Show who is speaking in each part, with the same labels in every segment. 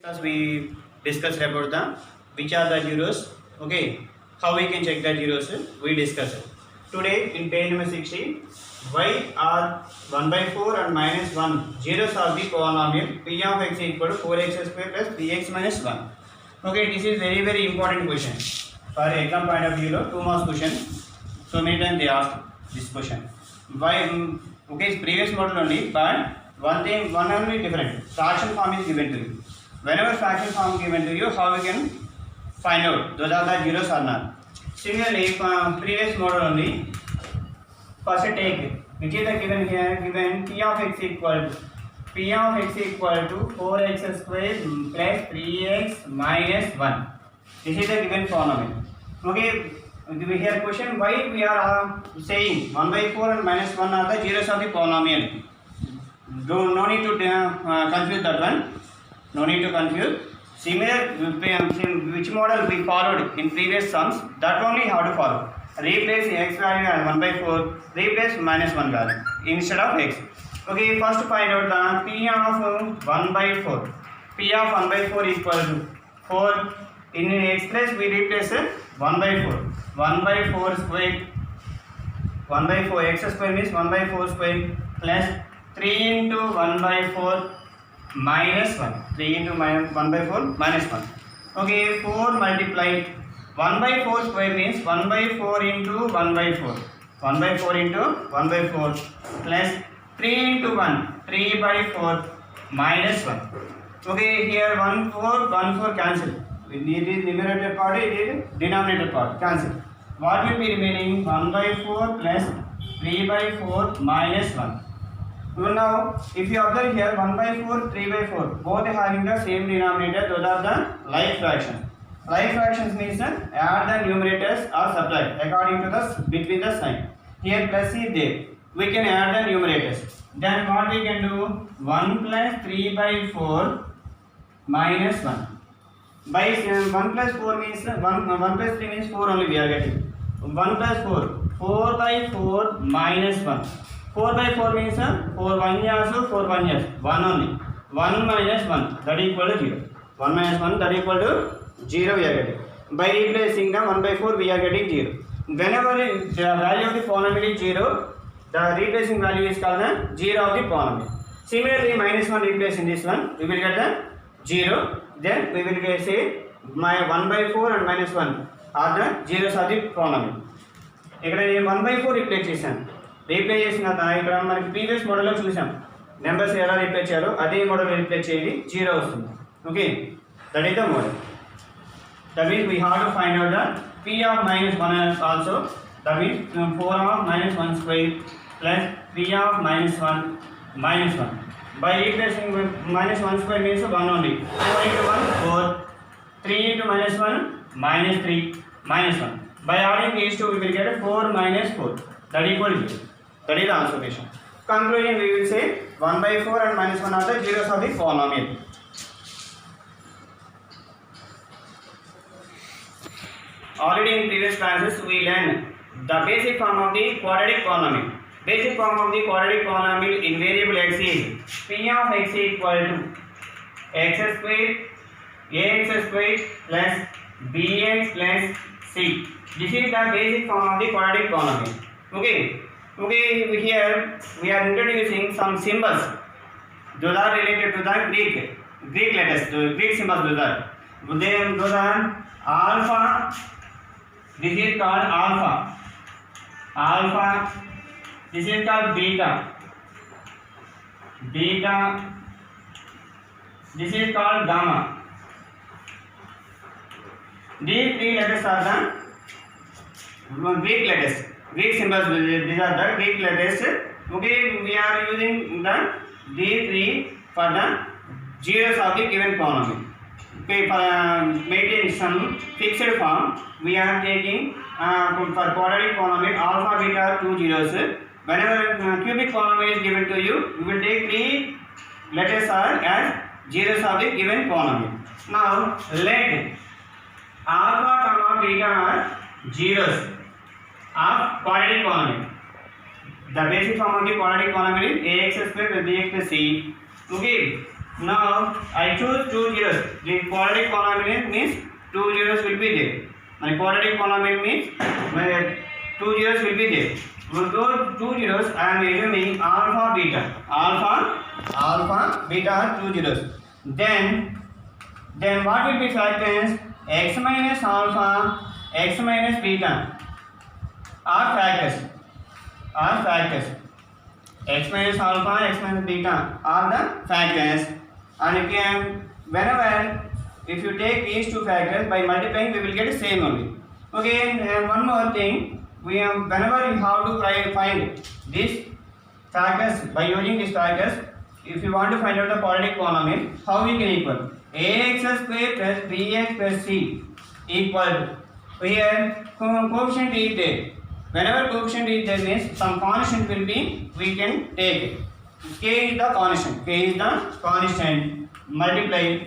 Speaker 1: As we discussed about the which are the zeros, okay, how we can check the zeros, we discussed. Today in page number 16, y are 1 by 4 and minus 1 zeros of the polynomial p of x equal to 4x square plus 3x minus 1. Okay, this is very important question. For exam point of view, 2 marks question. So many times they ask this question. Why? Okay, previous model only, but one only different. Fraction form is given to you. Whenever fraction form given to you, how we can find out those are the zeros or not. Similarly, previous model only, first take which is the given here, given p of x equal to 4x square plus 3x minus 1. This is the given polynomial. Okay, we have question why we are saying 1 by 4 and minus 1 are the zeros of the polynomial. No need to confuse that one. No need to confuse. Similar, which model we followed in previous sums, that only how to follow. Replace x value as 1 by 4, replace minus 1 value instead of x. Okay, first find out the p of 1 by 4. P of 1 by 4 equal to 4. In x place we replace 1 by 4. 1 by 4 square. 1 by 4 x square means 1 by 4 square plus 3 into 1 by 4 minus 1. 3 into 1 by 4 minus 1. Okay, 4 multiplied 1 by 4 square means 1 by 4 into 1 by 4. 1 by 4 into 1 by 4 plus 3 into 1. 3 by 4 minus 1. Okay, here 1 4 cancel. It is numerator part, it is denominator part. Cancel. What will be remaining? 1 by 4 plus 3 by 4 minus 1. So now, if you observe here, 1 by 4, 3 by 4, both having the same denominator, those are the like fractions. Like fractions means add the numerators or subtract according to the between the sign. Here plus is there. We can add the numerators. Then what we can do? 1 plus 3 by 4 minus 1. By 1 plus 4 means 1 plus 3 means 4 only we are getting. 1 plus 4, 4 by 4 minus 1. 4 by 4 means 4 1 years, 4 1 years, 1 only. 1 minus 1 that equal to 0. 1 minus 1 that equal to 0 we are getting. By replacing the 1 by 4 we are getting 0. Whenever the value of the polynomial is 0, the replacing value is called the 0 of the polynomial. Similarly, minus 1 replace in this one, we will get the 0. Then we will say my 1 by 4 and minus 1 are the zeros of the polynomial. ఇక్కడ నేను 1 by 4 replace చేశాను. Replace చేసిన ఇక్కడ మనకి previous మోడల్లో చూసాం numbers ఎలా replace చేయాలో అదే మోడల్ రీప్లేస్ చేయాలి 0 వస్తుంది. Okay, that is the model. That means we have to find out the p of minus 1 also. That means 4 of minus 1 square plus p of minus 1 minus 1. By replacing minus 1 square means 1 only. 4 into 1 4. 3 into minus 1 minus 3 minus 1. By adding these two we will get 4 minus 4 that equal to 0. That is the answer question. Conclusion, we will say 1 by 4 and minus 1 are the zeros of the polynomial. Already in previous classes we learned the basic form of the quadratic polynomial. Basic form of the quadratic polynomial in variable x is p of x equal to x square ax square plus bx plus c. This is the basic form of the quadratic polynomial. Okay, here we are introducing some symbols. Those are related to the Greek letters, the Greek symbols. Those are alpha. This is called alpha. This is called beta. This is called gamma. These three letters are the Greek letters. Greek symbols. These are the Greek letters. Okay, we are using these three for the zeros of the given polynomial. Okay, for maintain some fixed form, we are taking for quadratic polynomial alpha, beta are 2 zeros. Whenever cubic polynomial is given to you, we will take 3 letters are as zeros of the given polynomial. Now let alpha comma beta are zeros of quadratic polynomial. The basic form of the quadratic polynomial is ax square plus bx plus c. Okay, Now I choose two zeros. The quadratic polynomial means two zeros will be there. My quadratic polynomial means my two zeros will be there. With those two zeros, I am assuming alpha beta. Alpha beta are two zeros. Then what will be factors? X minus alpha, x minus beta are factors. X minus alpha, x minus beta are the factors. And you can, whenever, if you take these two factors by multiplying, we will get the same only. Okay, and one more thing, whenever you have to find these factors by using these factors, if you want to find out the quadratic polynomial, how we can equal ax square plus bx plus c equal to, here coefficient is there. Whenever coefficient is there means some constant will be, we can take it. K is the constant, multiply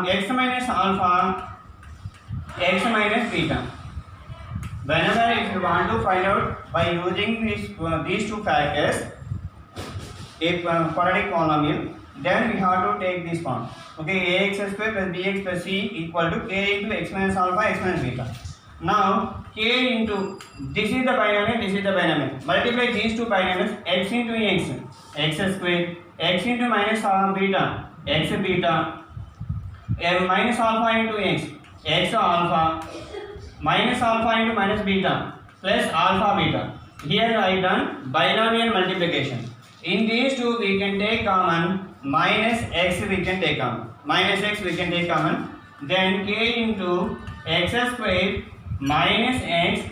Speaker 1: x minus alpha, x minus beta. Whenever if you want to find out by using these two factors a quadratic polynomial, then we have to take this form. Okay, ax square plus bx plus c equal to k into x minus alpha, x minus beta. Now k into, this is the binomial, multiply these two binomials, x into x square, x into minus beta, x beta, minus alpha into x alpha, minus alpha into minus beta, plus alpha beta. Here I done binomial multiplication. In these two we can take common, minus x we can take common, then k into x square minus x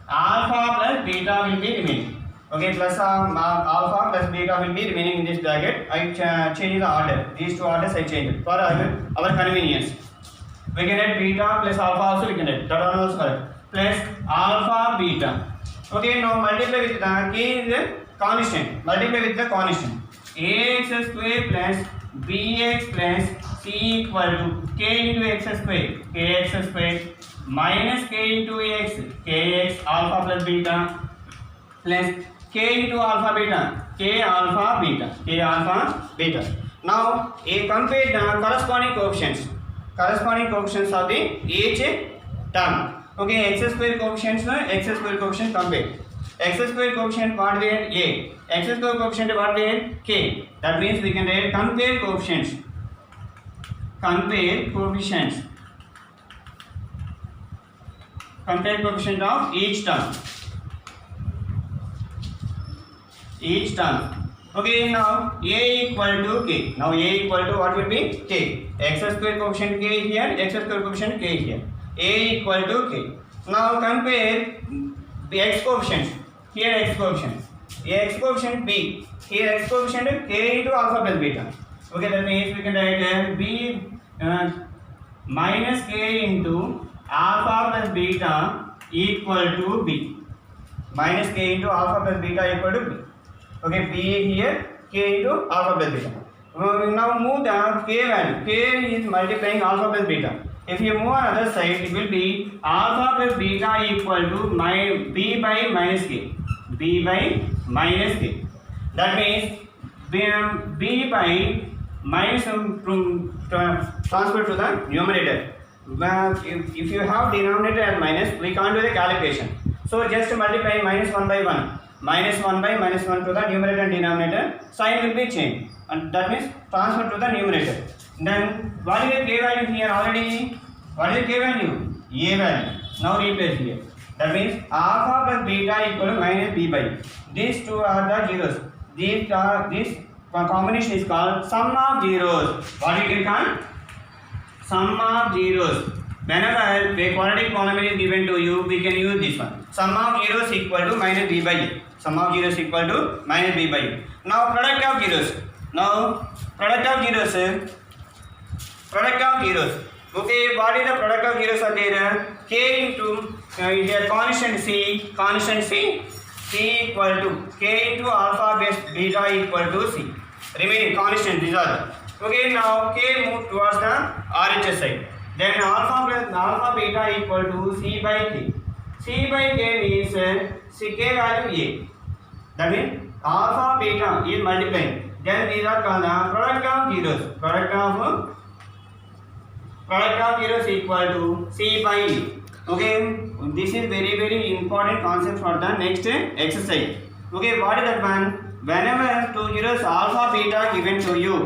Speaker 1: alpha plus beta will be remaining. Okay, plus alpha plus beta will be remaining in this bracket. I change the order. These two orders I change it for our convenience. We can add beta plus alpha also we can add. That one also correct. Plus alpha beta. Okay, now multiply with the k is the constant. Multiply with the constant. Ax square plus bx plus c equal to k into x square, kx square minus k into x, kx alpha plus beta plus k into alpha beta, k alpha beta. Now compare the corresponding coefficients of the each term. Okay, x square coefficients compare. X square coefficient what we had a, x square coefficient what we had k. That means we can write compare coefficients of each term. Okay, now a equal to k. Now a equal to what will be k. X square coefficient k here, x square coefficient k here. A equal to k. Now compare the x coefficients. Here x coefficient b. Here x coefficient k into alpha plus beta. Okay, that means we can write b minus k into alpha plus beta equal to b. Minus k into alpha plus beta equal to b. Okay, b here, k into alpha plus beta. Now move the k value. K is multiplying alpha plus beta. If you move on other side, it will be alpha plus beta equal to b by minus k. That means b by minus transfer to the numerator. If you have denominator as minus, we can't do the calculation. So just multiply minus 1 by 1. Minus 1 by minus 1 to the numerator and denominator, sign will be changed, and that means transfer to the numerator. Then what is the k value here already? What is the k value? A value. Now replace here. That means alpha plus beta equal to minus b by. These two are the zeros. This combination is called sum of zeros. What we can call? Sum of zeros. Whenever a quadratic polynomial is given to you, we can use this one. Sum of zeros equal to minus b by a. Now product of zeros. Okay, what is the product of zeros are there? K into here constant c equal to k into alpha base beta equal to c. Remaining constant, these are. Okay, now k move towards the RHS side. Then alpha beta equal to c by k. C by k means k value a. That means alpha beta is multiplying. Then these are called the product of zeros. Product of zeros equal to C by E. Okay, this is very important concept for the next exercise. Okay, what is that one? Whenever two zeros alpha beta given to you,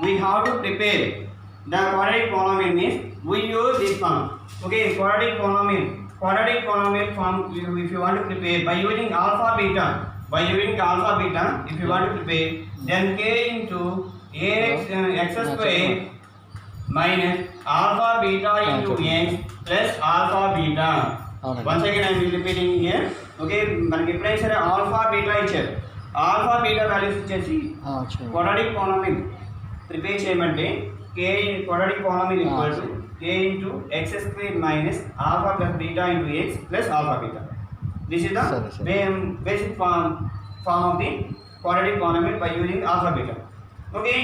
Speaker 1: we have to prepare the quadratic polynomial means we use this form. Okay, quadratic polynomial form if you want to prepare by using alpha beta. If you want to prepare, then k into x square minus alpha beta into x plus alpha beta. Once again I am repeating here. Okay, మనకి ఎప్పుడైనా సరే alpha beta ఇచ్చారు, alpha beta values ఇచ్చేసి quadratic polynomial prepare చేయమంటే quadratic polynomial equal to k into x square minus alpha plus beta into x plus alpha beta. This is the basic form of the quadratic polynomial by using alpha beta. Okay,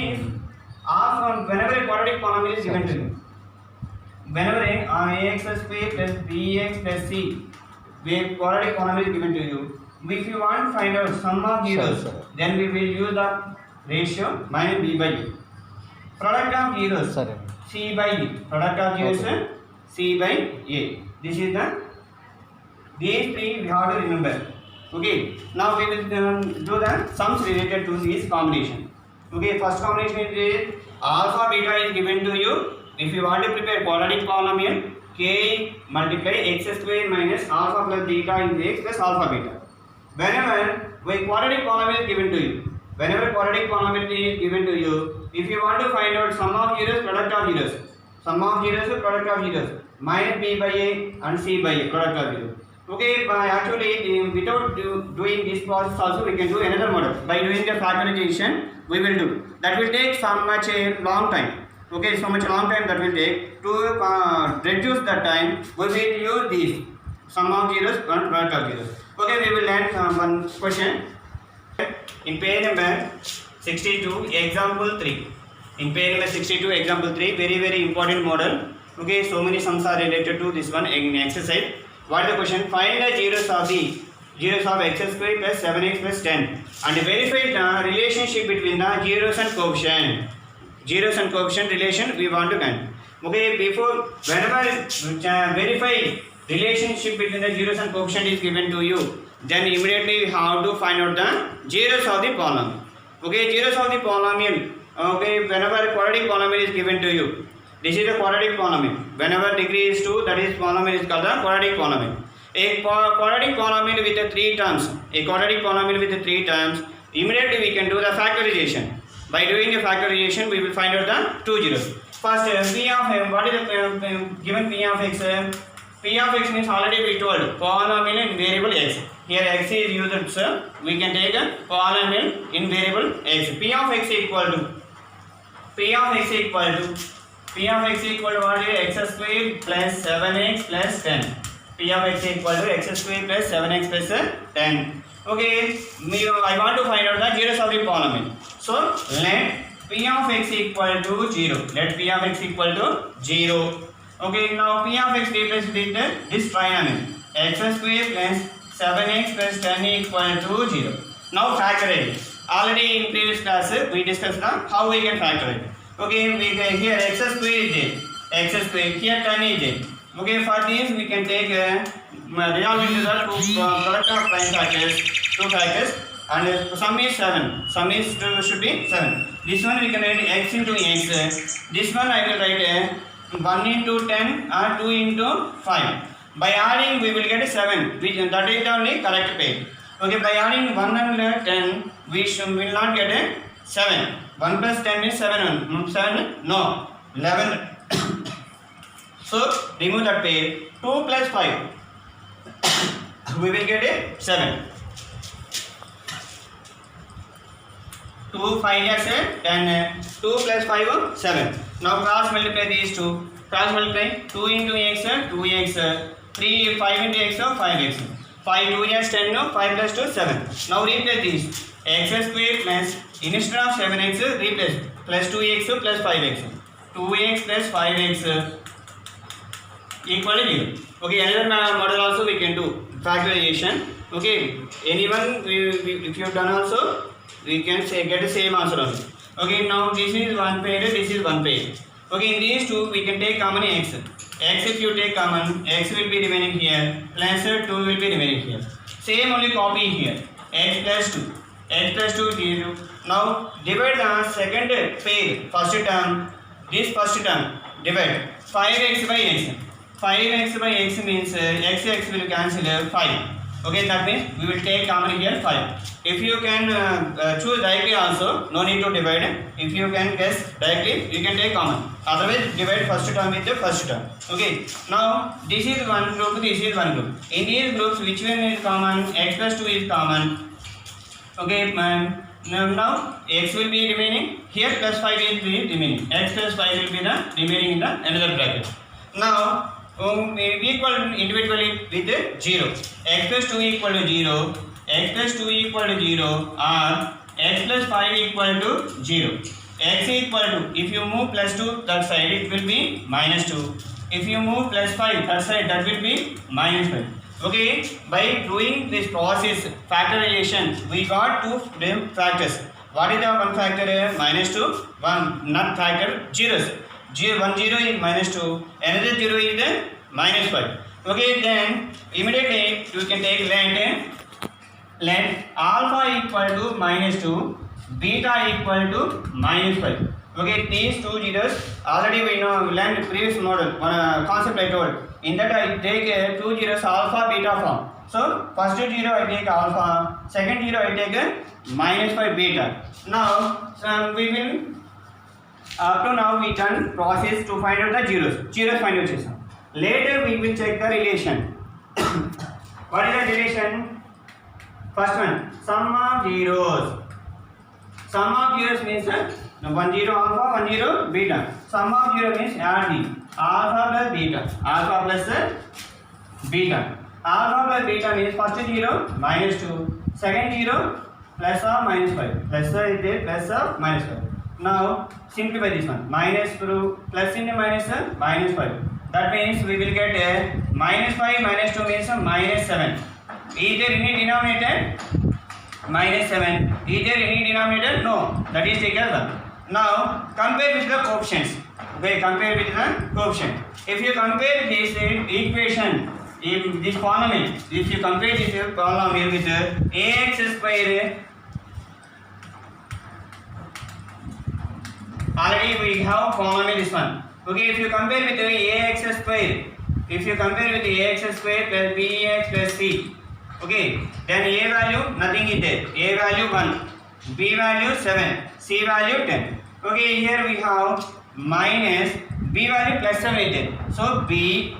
Speaker 1: whenever a quadratic polynomial is given to you, whenever ax square plus bx plus c, where quadratic polynomial is given to you, if you want to find out sum of zeros, then we will use the ratio minus b by a. Product of zeros c by e. Product of zeros c by a. This is these three we have to remember. Okay, now we will do the sums related to this combination. Okay, first combination is alpha beta is given to you. If you want to prepare quadratic polynomial, k multiply x square minus alpha plus beta into x plus alpha beta. Whenever quadratic polynomial is given to you, if you want to find out sum of zeros, product of zeros, minus b by a and c by a, product of zeros. Okay, actually without doing this process also we can do another model. By doing the factorization we will do. That will take so much a long time. Okay, so much long time that will take. To reduce that time, we will use this sum of zeros and product of zeros. Okay, we will learn one question. In page number 62, example 3. In page number 62, example 3, very important model. Okay, so many sums are related to this one in exercise. What is the question? Find the zeros of x square plus 7x plus 10 and verify the relationship between the zeros and coefficient. Zeros and coefficient relation we want to find. Okay, whenever verify relationship between the zeros and coefficient is given to you, then immediately you have to find out the zeros of the polynomial. Okay, zeros of the polynomial. Okay, whenever quadratic polynomial is given to you, this is a quadratic polynomial. Whenever degree is 2, that is polynomial is called a quadratic polynomial. A quadratic polynomial with the 3 terms. Immediately we can do the factorization. By doing the factorization, we will find out the 2 zeros. First, p of m. What is the given p of x? P of x means already we told polynomial in variable x. Here x is used, so we can take a polynomial in variable x. P of x equal to what is x square plus 7x plus 10. P of x equal to x square plus 7x plus 10. Okay, I want to find out the zeros of the polynomial. So let p of x equal to 0. Let p of x equal to 0. Okay, now p of x replaces with this trinomial. X square plus 7x plus 10 equal to 0. Now factorize. Already in previous class we discussed how we can factorize. Okay, here x square is there. X square here 10 is there. Okay, for this we can take resolve into the product of prime factors, 2 factors, and sum is 7. Sum is should be 7. This one we can write x into x. This one I will write 1 into 10 or 2 into 5. By adding we will get 7, which that is the only correct pair. Okay, by adding 1 and 10 we will not get a 7. 1 plus 10 is 7. 7? No. 11. So remove that pair. 2 plus 5. We will get a 7. 2 5 is 10. 2 plus 5 7. Now cross multiply these two. Cross multiply 2 into x 2x. 3 5 into x 5x. 5 2 is 10. 5 plus 2 7. Now replace these. X square plus instead of 7x replace plus 2x plus 5x. 2x plus 5x equal to 0. Okay, another model also we can do factorization. Okay, anyone if you have done also we can say get the same answer only. Okay, now this is one pair, this is one pair. Okay, in these two we can take common x. X if you take common, x will be remaining here, plus 2 will be remaining here. Same only copy here, x plus 2. X plus 2 0. Now divide the second pair, first term, this first term, divide 5x by x. 5x by x means x will cancel 5. Okay, that means we will take common here 5. If you can choose directly also, no need to divide. If you can guess directly, you can take common. Otherwise, divide first term with the first term. Okay, now this is one group, this is one group. In these groups, which one is common? X plus 2 is common. Okay, now x will be remaining here, plus 5 will be remaining. X plus 5 will be the remaining in the another bracket. Now equal individually with 0. X plus 2 equal to 0, x plus 2 equal to 0, or x plus 5 equal to 0. X equal to, if you move plus 2 that side, it will be minus 2. If you move plus 5 that side, that will be minus 5. Okay, by doing this process factorization, we got two factors. What is the one factor? Minus 2, one not factor, zeros. 1 0 is minus 2, another 0 is the minus 5. Okay, then immediately you can take let alpha equal to minus 2, beta equal to minus 5. Okay, these two zeros already we know, we learned previous model, concept I told. In that I take two zeros alpha beta form. So first 0 I take alpha, second 0 I take minus 5 beta. Now we will up to now we done process to find out the zeros. Zeros find out chesam. Later we will check the relation. What is the relation? First one, sum of zeros. Sum of zeros means 1 0 alpha, 1 0 beta. Sum of 0 means add the alpha plus beta. Alpha plus beta. Alpha plus beta means first 0 minus 2, second 0 plus or minus 5. Plus is there, plus or minus 5. Now simplify this one. Minus plus into minus minus 5. That means we will get a minus 5 minus 2 means minus 7. Is there any denominator? Minus 7. Is there any denominator? No. That is taken as 1. Now compare with the coefficients. Okay, compare with the coefficient. If you compare this equation, if this polynomial, if you compare this polynomial with ax square, already we have polynomial this one. Okay, if you compare with ax square, if you compare with ax square plus bx plus c, okay, then a value nothing is there. A value 1, b value 7, c value 10. Okay, here we have minus b value plus 7 is there. So b,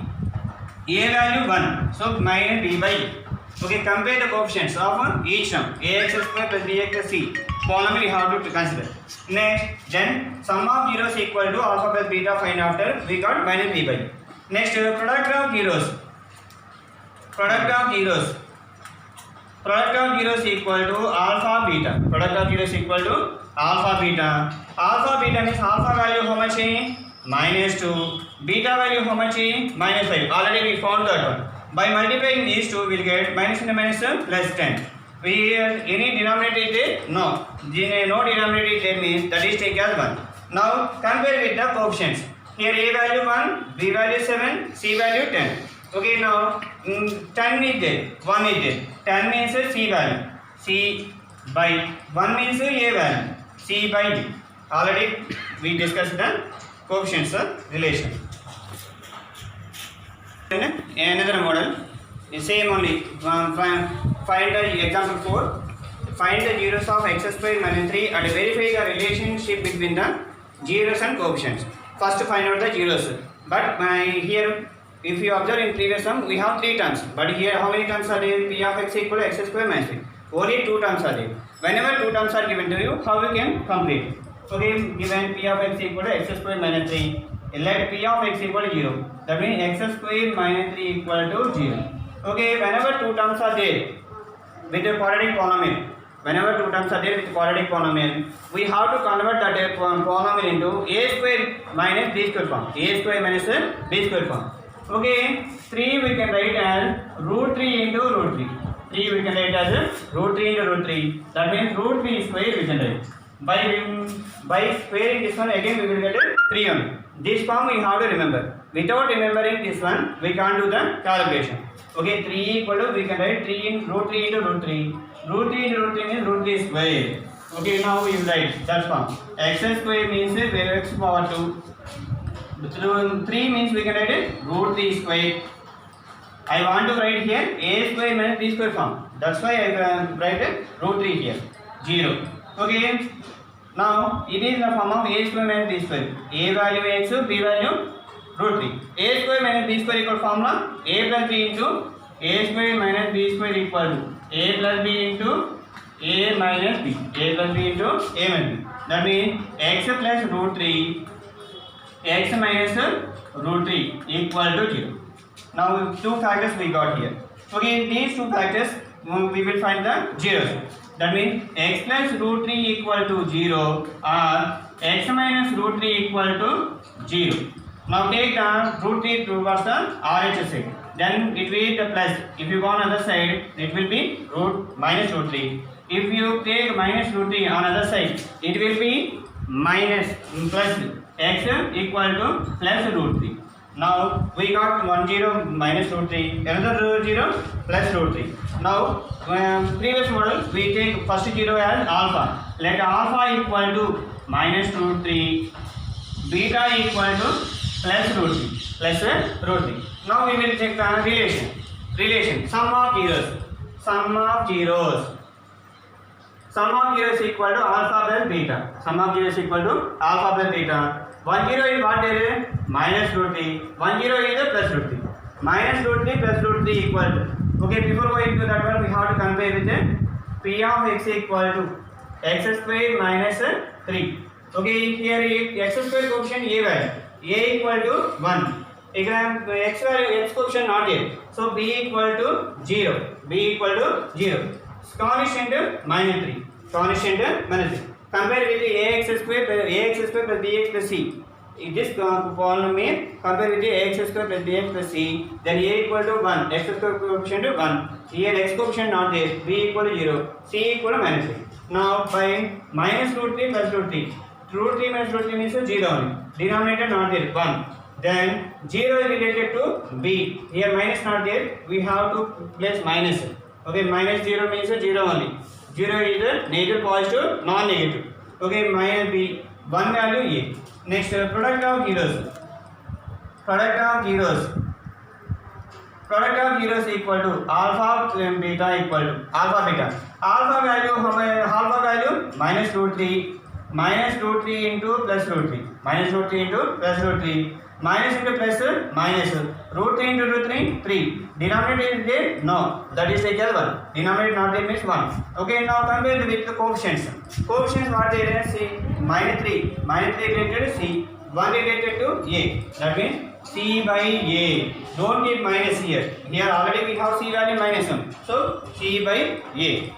Speaker 1: a value 1, so minus b by a. Okay, compare the coefficients of each term, ax square plus bx plus c. Polynomial you have to consider. Next, then sum of zeros equal to alpha plus beta, find after we got minus b by. Next, product of zeros. Product of zeros. Product of zeros equal to alpha beta. Product of zeros equal to alpha beta. Alpha beta means alpha value how much? Minus 2. Beta value how much? Minus 5. Already we found that one. By multiplying these two, we will get minus into minus plus 10. We any denominator is there? No. No denominator is there means that is taken as 1. Now compare with the coefficients. Here a value 1, b value 7, c value 10. Okay, now 10 is there, 1 is there. 10 means c value. C by 1 means a value. C by d. Already we discussed the coefficients relation. Another model, same only. Find the example 4. Find the zeros of x square minus 3 and verify the relationship between the zeros and coefficients. First find out the zeros. But here, if you observe in previous sum, we have 3 terms. But here, how many terms are there? P of x equal to x square minus 3. Only 2 terms are there. Whenever 2 terms are given to you, how you can complete? Okay, given P of x equal to x square minus 3. Let P of x equal to 0. That means x square minus 3 equal to 0. Okay, whenever 2 terms are there with a quadratic polynomial, whenever 2 terms are there with quadratic polynomial, we have to convert that polynomial into a square minus b square form. A square minus b square form. Okay, 3 we can write as root 3 into root 3. 3 we can write as root 3 into root 3. That means root 3 square we can write. By squaring this one again we will get a 3 only. This form we have to remember. Without remembering this one we can't do the calculation. Okay, 3 equal to we can write 3 in root 3 into root 3. Root 3 into root 3 means root 3 square. Okay, now we will write that form. X square means x power 2. 3 means we can write it root 3 square. I want to write here a square minus b square form. That's why I write it root 3 here. 0. Okay. Now it is the form of a square minus b square. A value x, b value root 3. A square minus b square equal formula a plus b into a square minus b square equal to a plus b into a minus b. A plus b into a minus b. That means x plus root 3 x minus root 3 equal to 0. Now two factors we got here. Okay, these two factors we will find the zeros. That means x plus root 3 equal to 0 or x minus root 3 equal to 0. Now take the root 3 towards the RHS side. Then it will be the plus. If you go on other side, it will be minus root 3. If you take minus root 3 on other side, it will be minus plus x equal to plus root 3. Now we got 1 0 minus root 3, another 0 plus root 3. Now previous model we take first 0 as alpha. Let alpha equal to minus root 3, beta equal to plus root 3, root 3. Now we will check the relation. Sum of zeros equal to alpha plus beta. Sum of zeros equal to alpha plus beta. 1 0 is what there is? Minus root 3. 1 0 is the plus root 3. Minus root 3 plus root 3 equal to. Okay, before going to that one, we have to compare with p of x equal to x square minus 3. Okay, here x square coefficient a value. A equal to 1. X value, x coefficient not here. So b equal to 0. Constant minus 3. Compare with ax square plus bx plus c. In this polynomial, compare with ax square plus bx plus c. Then a equal to 1. X square coefficient 1. Here x coefficient not there. B equal to 0. C equal to minus 3. Now find minus root 3 plus root 3. Root 3 minus root 3 means 0 only. Denominator not there. 1. Then 0 is related to b. Here minus not there. We have to place minus. Okay, minus 0 means 0 only. 0 is negative, positive, non-negative. Okay, minus b. 1 value a. Next, product of zeros equal to alpha beta equal to alpha beta. Alpha value minus root 3 into plus root 3. Minus root 3 into plus root 3. Minus into plus minus. Root 3 into root 3, 3. Denominator is there? No. That is equal 1. Denominator not there means 1. Okay, now compare with the coefficients. Coefficients what they are? C. Minus 3 related to C. 1 related to A. That means C by A. Don't keep minus here. Here already we have C value minus 1. So C by A.